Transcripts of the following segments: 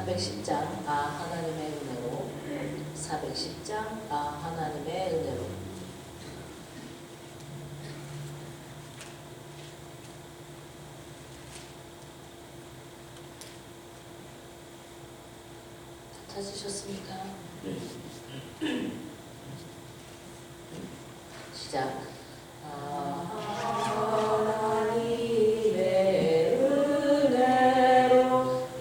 410장 하나님의 은혜로 410장 하나님의 은혜로 찾으셨습니까? 시작. 하나님의 은혜로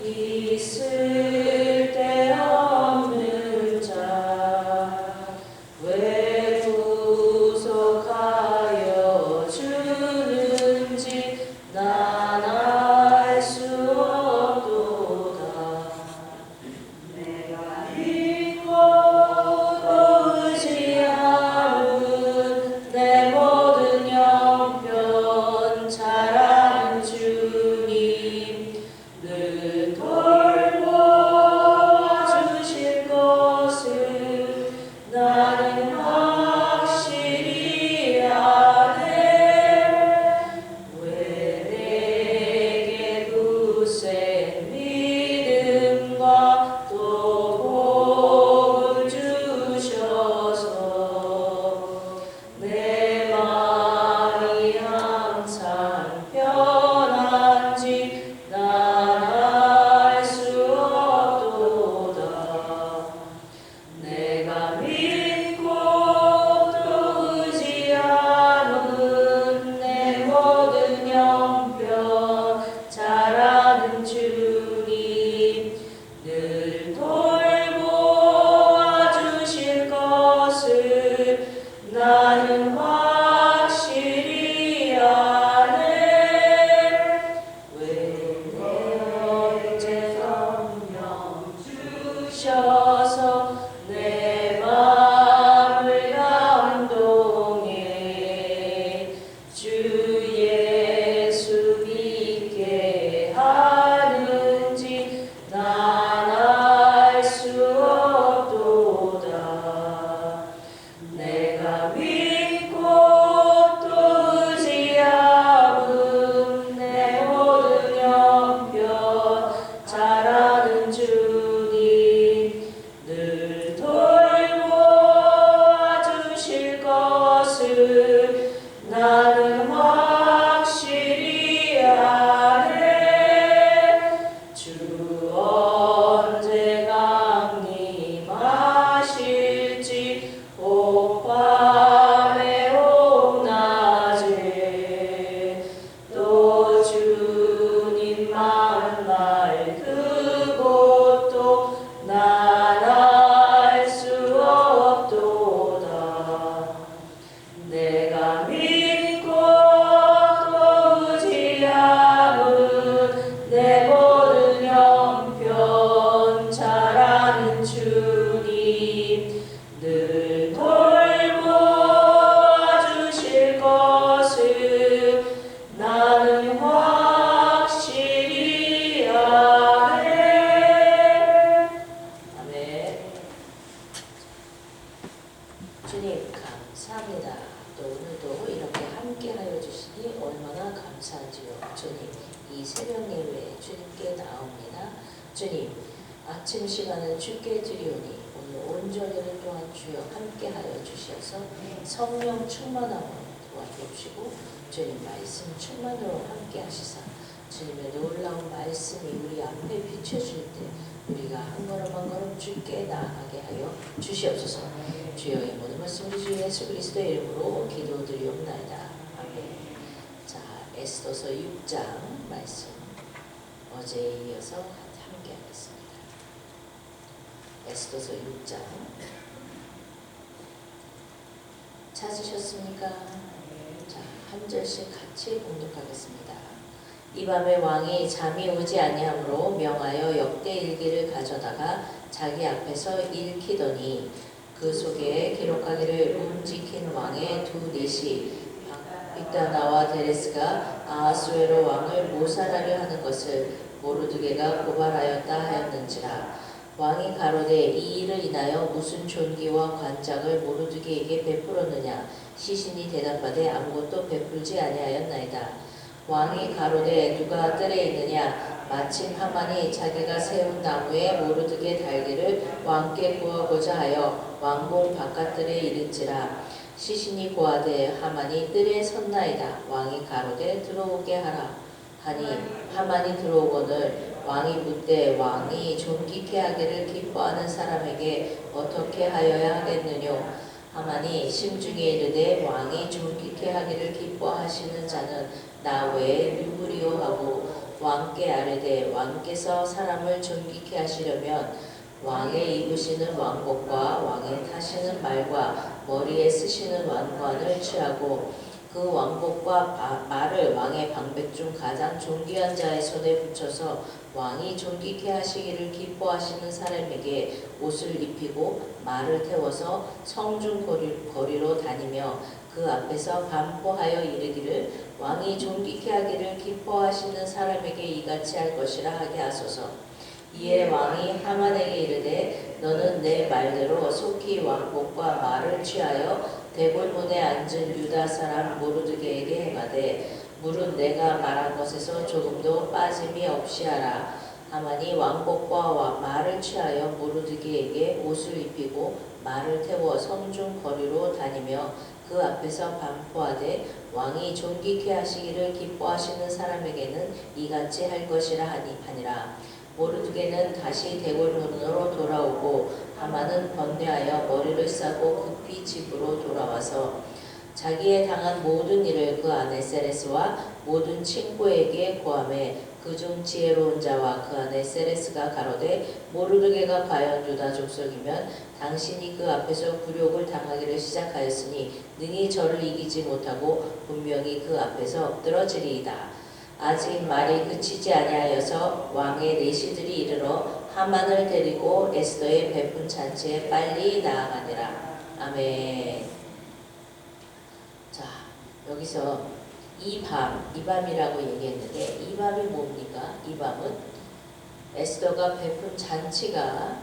있을 데 없는 자 왜 구속하여 주는지 난 알 수 없도다. 내가 믿고 또 의지하는 내 모든 형편 잘하는 주님 늘 돌보아주실 것을 나는 확실히 아네. 왜 내게 굳센 믿음과 또 복을 주셔서 내 마음이 항상 편한지 난 알 수 없도다. 내가 믿고 또 의지하는 내 모든 형편 잘하는 주님 늘 돌보아 주실 것을 나는 확실히 아네. 왜 내 언제 성령 주셔서 내 마음을 감동해 주 예수 믿게 하는지 난 알 수 없도다. 내가 믿고 또 의지하는 내 모든 형편 잘하는 주님 늘 돌보아 주실 것을 나는 확실히 아네. 주 언제 강림하실지 밤에 오낮에 또 주님 만날 그곳도 난 알 수 없도다. 내가 믿고 또 의지하는 내 모든 형편 잘하는 주님 늘 돌보아 주실 것을 나는 확실히 아네. 아멘. 주님 감사합니다. 또 오늘도 이렇게 함께하여 주시니 얼마나 감사하지요. 주님 이 새벽 예배에 주님께 나옵니다. 주님 아침 시간을 주께 드리오니 오늘 온전히를 또한 주여 함께하여 주셔서 성령 충만함으로 도와주시고 주님 말씀 충만으로 함께하시사 주님의 놀라운 말씀이 우리 앞에 비춰질 때 우리가 한 걸음 한 걸음 주께 나아가게 하여 주시옵소서. 주여 이 모든 말씀 우리 주 예수 그리스도의 이름으로 기도드리옵나이다. 아멘. 자, 에스더서 6장 말씀 어제에 이어서 함께 하겠습니다. 에스더서 6장 찾으셨습니까? 자, 한 절씩 같이 봉독하겠습니다. 이 밤에 왕이 잠이 오지 아니하므로 명하여 역대 일기를 가져다가 자기 앞에서 읽히더니 그 속에 기록하기를 움직인 왕의 두 넷이 빅다나와 데레스가 아하수에로 왕을 모살하려 하는 것을 모르드게가 고발하였다 하였는지라. 왕이 가로되 이 일을 인하여 무슨 존귀와 관장을 모르드게에게 베풀었느냐. 시신이 대답하되 아무것도 베풀지 아니하였나이다. 왕이 가로되 누가 뜰에 있느냐. 마침 하만이 자기가 세운 나무에 모르드게 달기를 왕께 구하고자 하여 왕궁 바깥들에 이른지라. 시신이 고하되 하만이 뜰에 섰나이다. 왕이 가로되 들어오게 하라 하니 하만이 들어오거늘 왕이 묻되 왕이 존귀케 하기를 기뻐하는 사람에게 어떻게 하여야 하겠느뇨. 하만이 심중에 이르되 왕이 존귀케 하기를 기뻐하시는 자는 나 외에 누구리요 하고 왕께 아뢰되 왕께서 사람을 존귀케 하시려면 왕의 입으시는 왕복과 왕의 타시는 말과 머리에 쓰시는 왕관을 취하고 그 왕복과 말을 왕의 방백 중 가장 존귀한 자의 손에 붙여서 왕이 존귀케 하시기를 기뻐하시는 사람에게 옷을 입히고 말을 태워서 성중 거리로 다니며 그 앞에서 반포하여 이르기를 왕이 존귀케 하기를 기뻐하시는 사람에게 이같이 할 것이라 하게 하소서. 이에 왕이 하만에게 이르되 너는 내 말대로 속히 왕복과 말을 취하여 대궐문에 앉은 유다 사람 모르드게에게 행하되 물은 내가 말한 것에서 조금도 빠짐이 없이 하라. 하만이 왕복과 말을 취하여 모르드게에게 옷을 입히고 말을 태워 성중 거리로 다니며 그 앞에서 반포하되 왕이 존귀케 하시기를 기뻐하시는 사람에게는 이같이 할 것이라 하니라. 모르드게는 다시 대궐문으로 돌아오고 하만은 번뇌하여 머리를 싸고 급히 집으로 돌아와서 자기의 당한 모든 일을 그 아내 세레스와 모든 친구에게 고하매 그중 지혜로운 자와 그 아내 세레스가 가로되 모르드게가 과연 유다 족속이면 당신이 그 앞에서 굴욕을 당하기를 시작하였으니 능히 저를 이기지 못하고 분명히 그 앞에서 엎드러지리이다. 아직 말이 그치지 아니하여서 왕의 내시들이 이르러 하만을 데리고 에스더의 베푼 잔치에 빨리 나아가니라. 아멘. 자, 여기서 이 밤이라고 얘기했는데 이 밤이 뭡니까? 이 밤은 에스더가 베푼 잔치가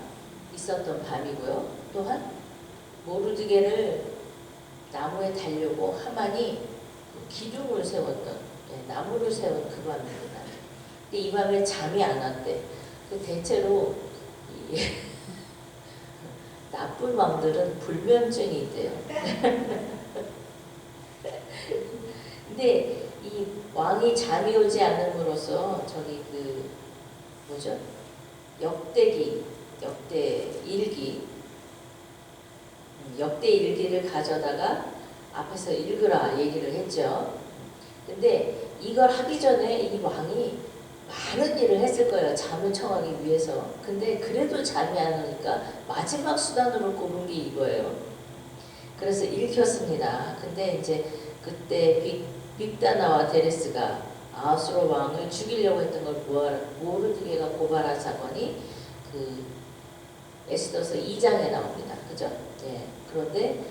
있었던 밤이고요. 또한 모르드게를 나무에 달려고 하만이 기둥을 세웠던 나무를 세운 그 밤입니다. 근데 이 밤에 잠이 안 왔대. 대체로 나쁜 왕들은 불면증이 있대요. 근데 이 왕이 잠이 오지 않음으로써 저기 그 뭐죠? 역대 일기를 가져다가 앞에서 읽으라 얘기를 했죠. 근데 이걸 하기 전에 이 왕이 많은 일을 했을 거예요. 잠을 청하기 위해서. 근데 그래도 잠이 안 오니까 마지막 수단으로 꼽은 게 이거예요. 그래서 읽혔습니다. 근데 이제 그때 빅다나와 데레스가 아하수로 왕을 죽이려고 했던 걸 모르드게가 고발한 사건이 그 에스더서 2장에 나옵니다. 그죠? 예. 그런데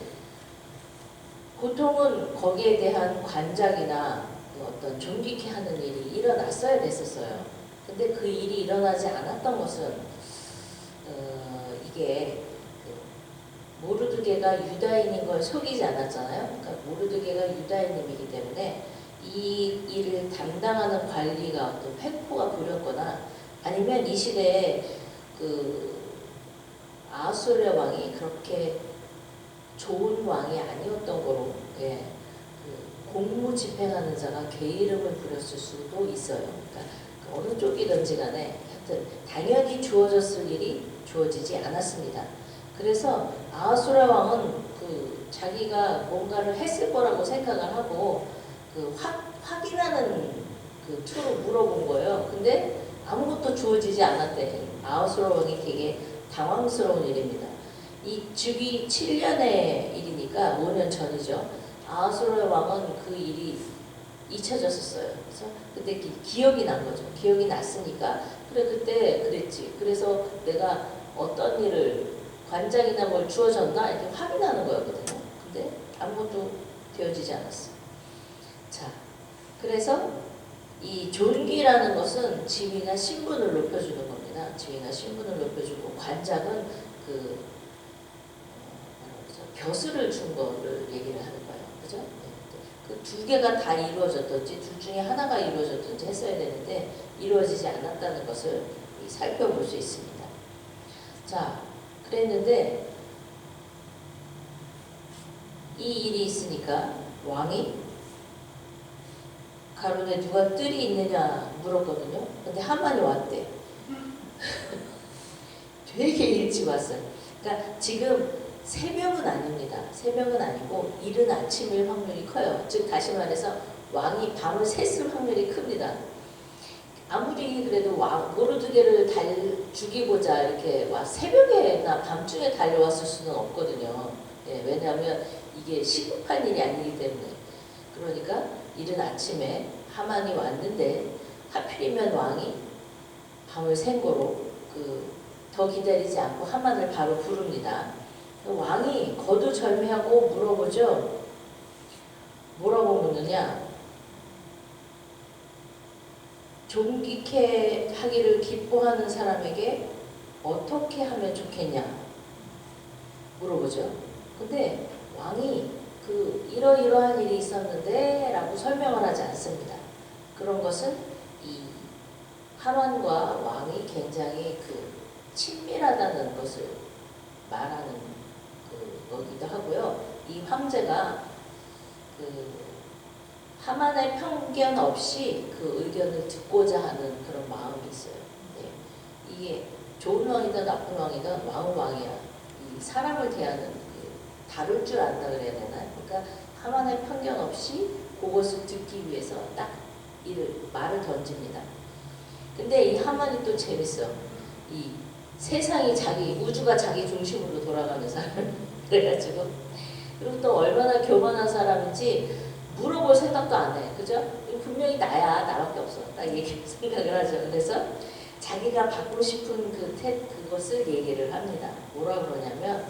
보통은 거기에 대한 관작이나 어떤 존귀케 하는 일이 일어났어야 됐었어요. 근데 그 일이 일어나지 않았던 것은 이게 모르드게가 유다인인 걸 속이지 않았잖아요. 그러니까 모르드게가 유다인임이기 때문에 이 일을 담당하는 관리가 어떤 횡포가 부렸거나 아니면 이 시대에 그 아하수에로 왕이 그렇게 좋은 왕이 아니었던 거로 그 공무 집행하는 자가 게으름을 부렸을 수도 있어요. 그러니까 어느 쪽이든지 간에 하여튼 당연히 주어졌을 일이 주어지지 않았습니다. 그래서 아하수라 왕은 그 자기가 뭔가를 했을 거라고 생각을 하고 그 확인하는 그 투로 물어본 거예요. 근데 아무것도 주어지지 않았대. 아하수라 왕이 되게 당황스러운 일입니다. 이 즉위 7년의 일이니까 5년 전이죠. 아하수라 왕은 그 일이 잊혀졌었어요. 그래서 그때 기억이 난 거죠. 기억이 났으니까 그래 그때 그랬지. 그래서 내가 어떤 일을 관장이나 뭘 주어졌나 이렇게 확인하는 거였거든요. 근데 아무것도 되어지지 않았어. 자, 그래서 이 존귀라는 것은 지위나 신분을 높여주는 겁니다. 지위나 신분을 높여주고 관장은 그 벼슬을 준 거를 얘기를 하는 거예요. 그죠? 네. 그 두 개가 다 이루어졌든지 둘 중에 하나가 이루어졌든지 했어야 되는데 이루어지지 않았다는 것을 살펴볼 수 있습니다. 자, 그랬는데 이 일이 있으니까 왕이 가론에 누가 뜰이 있느냐 물었거든요. 근데 하만이 왔대. 되게 일찍 왔어요. 그러니까 지금 새벽은 아닙니다. 새벽은 아니고 이른 아침일 확률이 커요. 즉 다시 말해서 왕이 밤을 샜을 확률이 큽니다. 아무리 그래도 모르드게를 죽이고자 이렇게 새벽에나 밤중에 달려왔을 수는 없거든요. 예, 왜냐하면 이게 시급한 일이 아니기 때문에. 그러니까 이른 아침에 하만이 왔는데 하필이면 왕이 밤을 샌 거로 더 기다리지 않고 하만을 바로 부릅니다. 왕이 거두절미하고 물어보죠. 뭐라고 묻느냐? 존귀케 하기를 기뻐하는 사람에게 어떻게 하면 좋겠냐 물어보죠. 근데 왕이 이러이러한 일이 있었는데 라고 설명을 하지 않습니다. 그런 것은 이 하만과 왕이 굉장히 친밀하다는 것을 말하는 거기도 하고요. 이 황제가 하만의 편견 없이 그 의견을 듣고자 하는 그런 마음이 있어요. 네. 이게 좋은 왕이든 나쁜 왕이든 왕은 왕이야. 이 사람을 대하는 다룰 줄 안다 그래야 되나? 그러니까 하만의 편견 없이 그것을 듣기 위해서 딱 말을 던집니다. 근데 이 하만이 또 재밌어. 이 세상이 우주가 자기 중심으로 돌아가는 사람. 그래가지고 그리고 또 얼마나 교만한 사람인지 물어볼 생각도 안 해. 그죠? 분명히 나밖에 없어. 딱 생각을 하죠. 그래서 자기가 받고 싶은 그것을 얘기를 합니다. 뭐라 그러냐면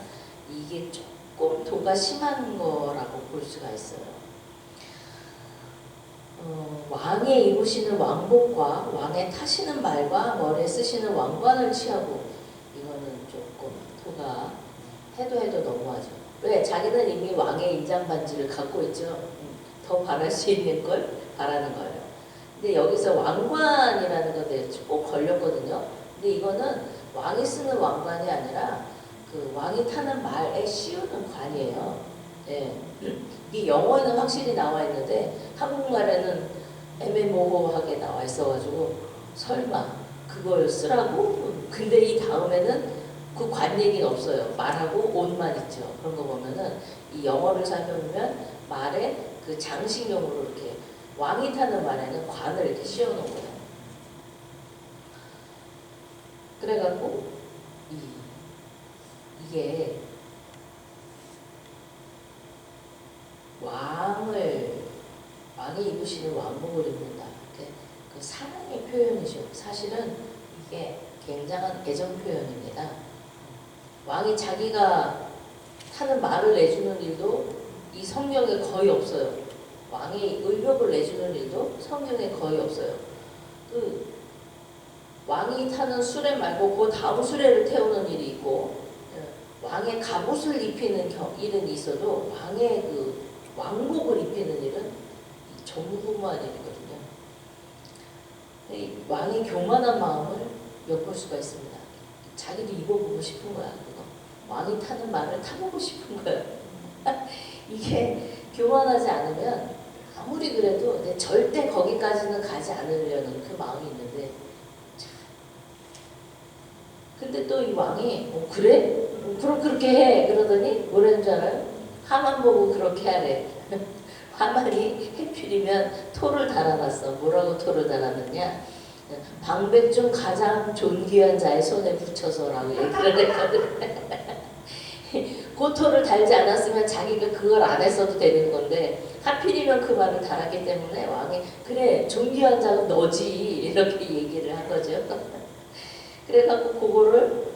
이게 조금 도가 심한 거라고 볼 수가 있어요. 왕의 입으시는 왕복과 왕의 타시는 말과 머리에 쓰시는 왕관을 취하고 이거는 조금 도가 해도 너무하죠. 왜? 자기는 이미 왕의 인장 반지를 갖고 있죠. 더 바랄 수 있는 걸 바라는 거예요. 근데 여기서 왕관이라는 것에 꼭 걸렸거든요. 근데 이거는 왕이 쓰는 왕관이 아니라 왕이 타는 말에 씌우는 관이에요. 예. 이 영어에는 확실히 나와 있는데 한국말에는 애매모호하게 나와 있어가지고 설마 그걸 쓰라고? 근데 이 다음에는 그 관 얘기는 없어요. 말하고 옷만 있죠. 그런 거 보면은 이 영어를 살펴보면 말에 장식용으로 이렇게 왕이 타는 말에는 관을 이렇게 씌워놓은 거예요. 그래갖고 이게 왕이 입으시는 왕복을 입는다. 그 사랑의 표현이죠. 사실은 이게 굉장한 애정 표현입니다. 왕이 자기가 타는 말을 내주는 일도 이 성경에 거의 없어요. 왕이 의복을 내주는 일도 성경에 거의 없어요. 왕이 타는 수레 말고 그 다음 수레를 태우는 일이 있고 왕의 갑옷을 입히는 일은 있어도 왕의 왕복을 입히는 일은 전무후무한 일이거든요. 왕이 교만한 마음을 엿볼 수가 있습니다. 자기도 입어보고 싶은 거야. 왕이 타는 말을 타보고 싶은 거야. 이게 교만하지 않으면 아무리 그래도 절대 거기까지는 가지 않으려는 그 마음이 있는데 근데 또 이 왕이 그래? 그럼 그렇게 해. 그러더니 뭐라는 줄 알아요? 하만 보고 그렇게 하래. 하만이 해필이면 토를 달아놨어. 뭐라고 토를 달아놨냐? 방백 중 가장 존귀한 자의 손에 붙여서라고 얘기를 했거든. 그 토를 달지 않았으면 자기가 그걸 안 했어도 되는 건데 하필이면 그 말을 달았기 때문에 왕이 그래 존귀한 자가 너지 이렇게 얘기를 한 거죠. 그래갖고 그거를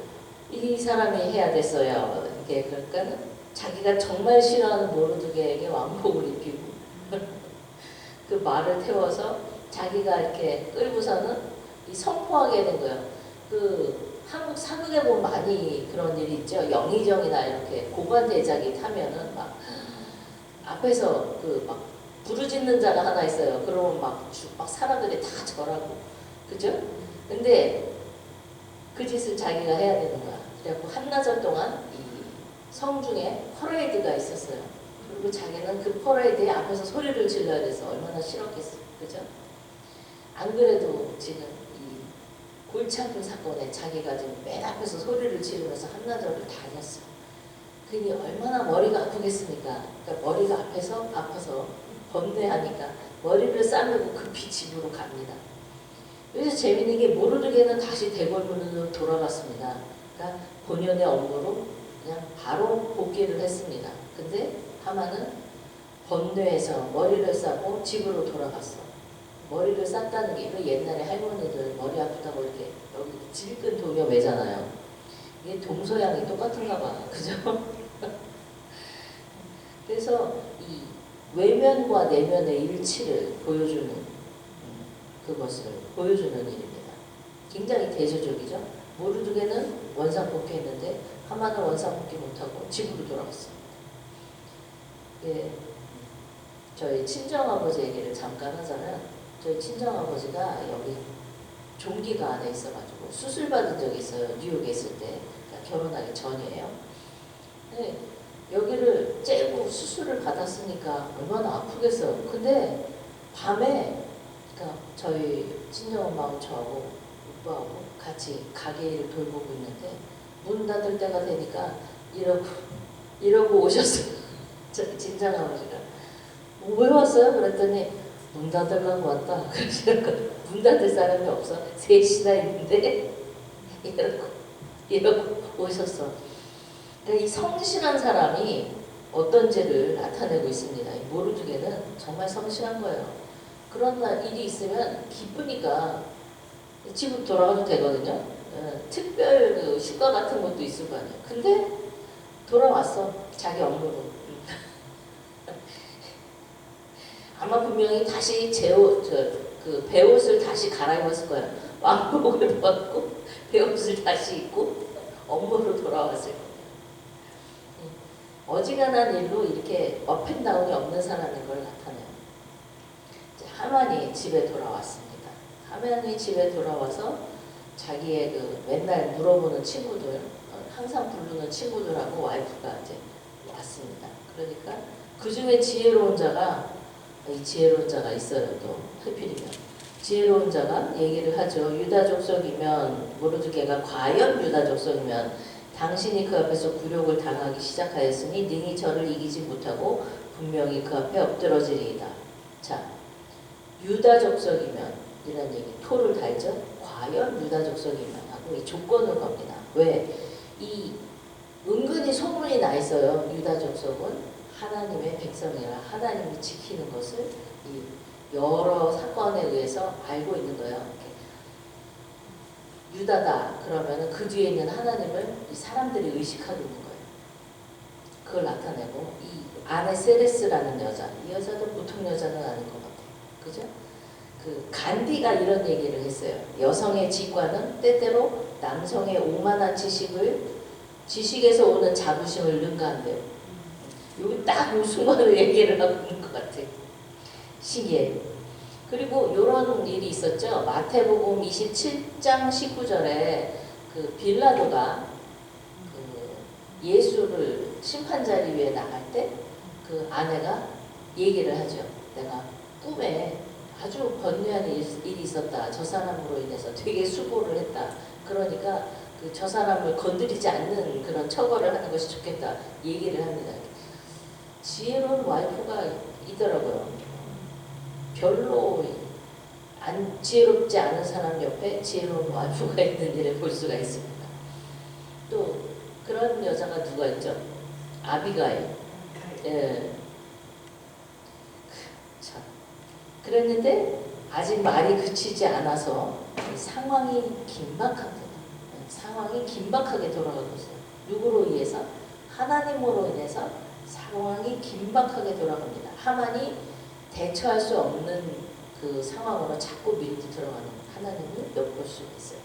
이 사람이 해야 됐어요. 이게 그러니까 자기가 정말 싫어하는 모르드게에게 왕복을 입히고 그 말을 태워서 자기가 이렇게 끌고서는 선포하게 된 거예요. 한국 사극에 보면 많이 그런 일이 있죠. 영의정이나 이렇게 고관대작이 타면은 막 앞에서 막 부르짖는 자가 하나 있어요. 그러면 막 사람들이 다 절하고, 그죠? 근데 그 짓을 자기가 해야 되는 거야. 그래갖고 한나절 동안 이 성중에 퍼레이드가 있었어요. 그리고 자기는 그 퍼레이드에 앞에서 소리를 질러야 돼서 얼마나 싫었겠어, 그죠? 안 그래도 지금 이 골치 아픈 사건에 자기가 지금 맨 앞에서 소리를 지르면서 한나절을 다녔어. 그니 얼마나 머리가 아프겠습니까? 그러니까 머리가 아파서 번뇌하니까 머리를 싸매고 급히 집으로 갑니다. 여기서 재밌는 게 모르르게는 다시 대궐문으로 돌아갔습니다. 그러니까 본연의 업무로 그냥 바로 복귀를 했습니다. 근데 하만은 번뇌해서 머리를 싸고 집으로 돌아갔어. 머리를 쌌다는 게 옛날에 할머니들 머리 아프다고 이렇게 여기 질끈 돌려 매잖아요. 이게 동서양이 똑같은가 봐. 그죠? 그래서 이 외면과 내면의 일치를 보여주는 그것을 보여주는 일입니다. 굉장히 대조적이죠. 모르드게는 원상복귀했는데 하만은 원상복귀 못하고 집으로 돌아갔습니다. 예, 저희 친정아버지 얘기를 잠깐 하자면 저희 친정아버지가 여기 종기가 안에 있어가지고 수술 받은 적이 있어요. 뉴욕에 있을 때. 그러니까 결혼하기 전이에요. 네, 여기를 째고 수술을 받았으니까 얼마나 아프겠어요. 근데 밤에 그러니까 저희 친정엄마하고 저하고 오빠하고 같이 가게 일을 돌보고 있는데 문 닫을 때가 되니까 이러고 오셨어요. 저희 친정아버지가 왜 왔어요? 그랬더니 문 닫으려고 왔다. 그러시는 문 닫을 사람이 없어. 셋이나 있는데 이러고 오셨어. 그러니까 이 성실한 사람이 어떤 죄를 나타내고 있습니다. 이 모르드게는 정말 성실한 거예요. 그런 일이 있으면 기쁘니까 집으로 돌아가도 되거든요. 특별 그 휴가 같은 것도 있을 거 아니에요. 근데 돌아왔어. 자기 업무로. 아마 분명히 다시 그 배옷을 다시 갈아입었을 거예요. 왕복을 벗고 배옷을 다시 입고 업무로 돌아왔을 거예요. 어지간한 일로 이렇게 업앤다운이 없는 사람인 걸 나타내요. 하만이 집에 돌아왔습니다. 하만이 집에 돌아와서 자기의 그 맨날 물어보는 친구들, 항상 부르는 친구들하고 와이프가 이제 왔습니다. 그러니까 그 중에 지혜로운 자가 있어요. 또 하필이면 지혜로운 자가 얘기를 하죠. 유다 족속이면 모르드게가 과연 유다 족속이면 당신이 그 앞에서 굴욕을 당하기 시작하였으니 능히 저를 이기지 못하고 분명히 그 앞에 엎드러지리이다. 자, 유다 족속이면 이런 얘기 토를 달죠. 과연 유다 족속이면 하고 이 조건을 겁니다. 왜? 이 은근히 소문이 나 있어요. 유다 족속은 하나님의 백성이라 하나님이 지키는 것을 이 여러 사건에 의해서 알고 있는 거예요. 유다다 그러면은 그 뒤에 있는 하나님을 이 사람들이 의식하고 있는 거예요. 그걸 나타내고 이 아네 세레스라는 여자, 이 여자도 보통 여자는 아닌 것 같아요. 그죠? 그 간디가 이런 얘기를 했어요. 여성의 지과는 때때로 남성의 오만한 지식에서 오는 자부심을 능가한대요. 여기 딱 이 순간을 얘기를 하고 있는 것 같아요. 신기해요. 그리고 이런 일이 있었죠. 마태복음 27장 19절에 그 빌라도가 그 예수를 심판자리 위에 나갈 때 그 아내가 얘기를 하죠. 내가 꿈에 아주 번뇌한 일이 있었다. 저 사람으로 인해서 되게 수고를 했다. 그러니까 그 저 사람을 건드리지 않는 그런 처벌을 하는 것이 좋겠다. 얘기를 합니다. 지혜로운 와이프가 있더라고요. 별로 지혜롭지 않은 사람 옆에 지혜로운 와이프가 있는 일을 볼 수가 있습니다. 또 그런 여자가 누가 있죠? 아비가일. 예. 자, 그랬는데 아직 말이 그치지 않아서 상황이 긴박합니다. 상황이 긴박하게 돌아가고 있어요. 누구로 인해서? 하나님으로 인해서 상황이 긴박하게 돌아갑니다. 하만이 대처할 수 없는 그 상황으로 자꾸 밀고 들어가는 하나님을 엿볼 수 있어요.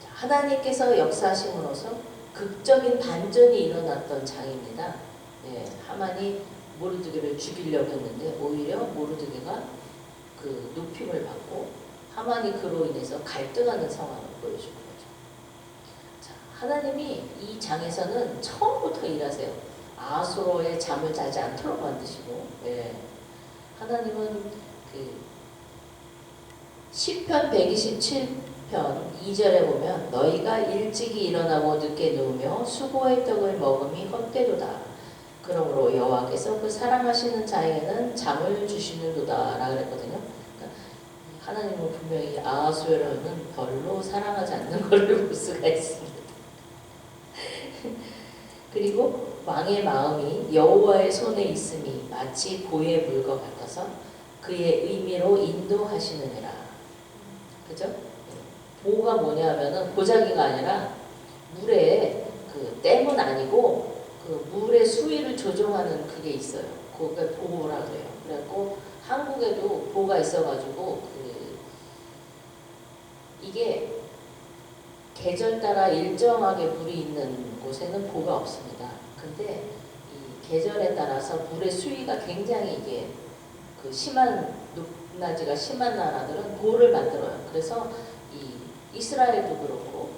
자, 하나님께서 역사하심으로써 극적인 반전이 일어났던 장입니다. 예, 하만이 모르드게를 죽이려고 했는데 오히려 모르드게가 그 높임을 받고 하만이 그로 인해서 갈등하는 상황을 보여주는 거죠. 자, 하나님이 이 장에서는 처음부터 일하세요. 아하수로의 잠을 자지 않도록 만드시고, 예. 하나님은 그 시편 127편 2절에 보면 너희가 일찍이 일어나고 늦게 누우며 수고의 떡을 먹음이 헛되도다. 그러므로 여호와께서 그 사랑하시는 자에게는 잠을 주시는도다 라고 그랬거든요. 그러니까 하나님은 분명히 아하수에로는 별로 사랑하지 않는 것을 볼 수가 있습니다. 그리고 왕의 마음이 여호와의 손에 있음이 마치 보의 물과 같아서 그의 의미로 인도하시느니라. 그죠? 보가 뭐냐면은 보자기가 아니라 물에 그 댐은 아니고 그 물의 수위를 조정하는 그게 있어요. 그게 보라 그래요. 그래갖고 한국에도 보가 있어가지고 그 이게 계절 따라 일정하게 물이 있는 곳에는 보가 없습니다. 근데 이 계절에 따라서 물의 수위가 굉장히 이게 그 심한 높낮이가 심한 나라들은 보를 만들어요. 그래서 이 이스라엘도 그렇고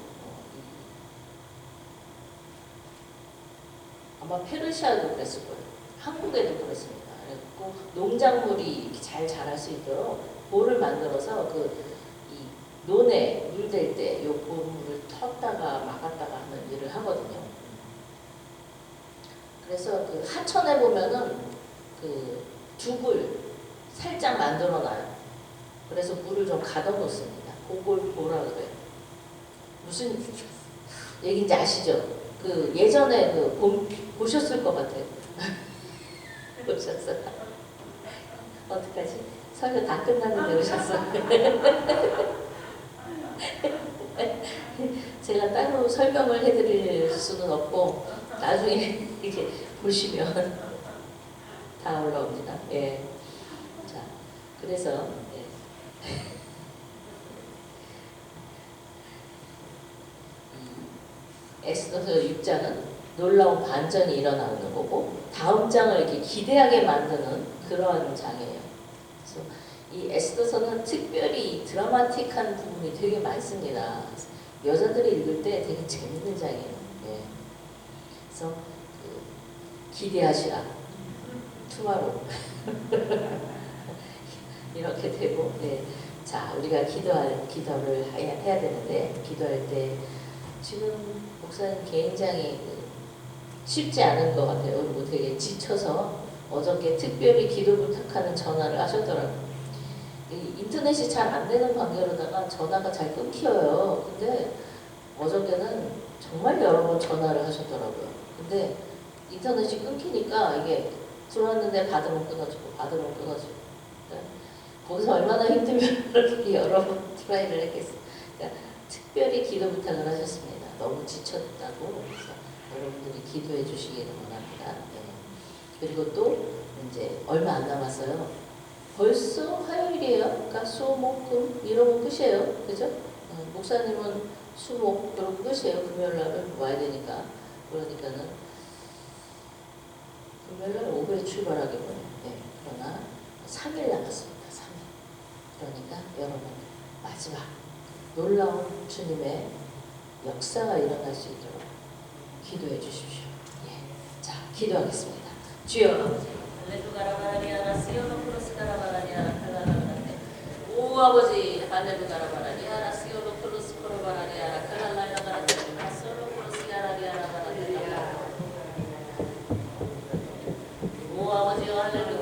아마 페르시아도 그랬을 거예요. 한국에도 그렇습니다. 그래서 농작물이 이렇게 잘 자랄 수 있도록 보를 만들어서 그 이 논에 물 댈 때 요 보물을 텄다가 막았다가 하는 일을 하거든요. 그래서 그 하천에 보면은 그 죽을 살짝 만들어 놔요. 그래서 물을 좀 가둬 놓습니다. 그걸 보라 그래요. 무슨 얘기인지 아시죠? 그 예전에 그 보셨을 것 같아요. 보셨어요? 어떡하지? 설교 다 끝났는데 오셨어요. 제가 따로 설명을 해드릴 수는 없고 나중에 이렇게 보시면 다 올라옵니다. 예. 자, 그래서 에스더서 6장은 놀라운 반전이 일어나는 거고 다음 장을 이렇게 기대하게 만드는 그러한 장이에요. 그래서 이 에스더서는 특별히 드라마틱한 부분이 되게 많습니다. 여자들이 읽을 때 되게 재밌는 장이에요. 예. 그래서 기대하시라. 투마로 이렇게 되고, 네. 자, 우리가 기도를 해야 되는데 기도할 때 지금 목사님 굉장히 쉽지 않은 것 같아요. 그리고 되게 지쳐서 어저께 특별히 기도 부탁하는 전화를 하셨더라고요. 인터넷이 잘 안 되는 관계로다가 전화가 잘 끊겨요. 근데 어저께는 정말 여러 번 전화를 하셨더라고요. 근데 인터넷이 끊기니까 이게 들어왔는데 받으면 끊어지고 받으면 끊어지고 거기서 얼마나 힘들면 이렇게 여러 번 트라이를 했겠어요. 그러니까 특별히 기도 부탁을 하셨습니다. 너무 지쳤다고. 그래서 여러분들이 기도해 주시기를 원합니다. 네. 그리고 또 이제 얼마 안 남았어요. 벌써 화요일이에요. 그러니까 수, 목, 금 이러면 끝이에요. 그죠? 목사님은 수, 목 이러면 끝이에요. 금요일날은 와야 되니까. 그러니까는 금요일날 오후에 출발하겠군요. 네. 그러나 3일 남았습니다. 3일. 그러니까 여러분 마지막 놀라운 주님의 역사가 일어날 수 있도록 기도해 주십시오. 예. 자, 기도하겠습니다. 주여 오 아버지 할렐루가라바라니아 라시오로 플러스 코로바라니아 칼랄라이라바라니아 마소로 플러스야라리아라바라니아 오 아버지요 할렐루야